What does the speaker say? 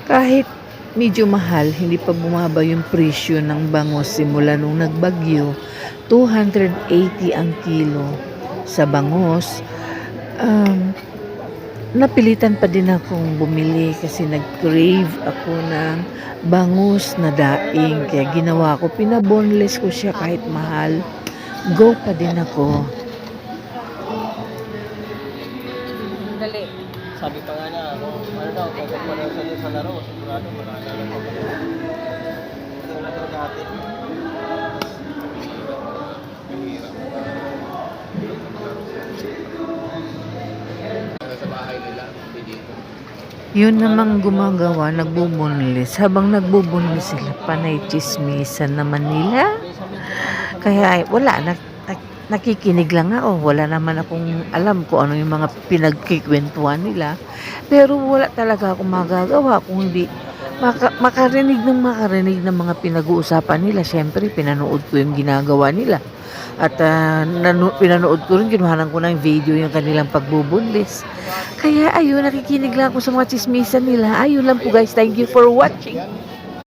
Kahit medyo mahal, hindi pa bumaba yung presyo ng bangus simula nung nagbagyo. 280 ang kilo sa bangus. Um, Napilitan pa din akong bumili kasi nag-crave ako ng bangus na daing. Kaya ginawa ko, pinaboneless ko siya kahit mahal. Go pa din ako. Dali. Sabi pa nga niya, ano daw, pag panood sa laro, sigurado, maralala ko pa rin. Ito na ito dati. Sa bahay nila, dito. Yun namang gumagawa, nagbubunlis. Habang nagbubunlis sila, panay chismisan naman nila. Kaya wala, nakikinig lang ako. Wala naman akong alam kung ano yung mga pinagkikwentuhan nila. Pero wala talaga akong magagawa kung hindi makarinig ng mga pinag-uusapan nila. Siyempre, pinanood ko yung ginagawa nila. At pinanood ko rin, kinuhanan ko ng video yung kanilang pagbubunlis. Kaya ayun, nakikinig lang ako sa mga chismisan nila. Ayun lang po guys, thank you for watching.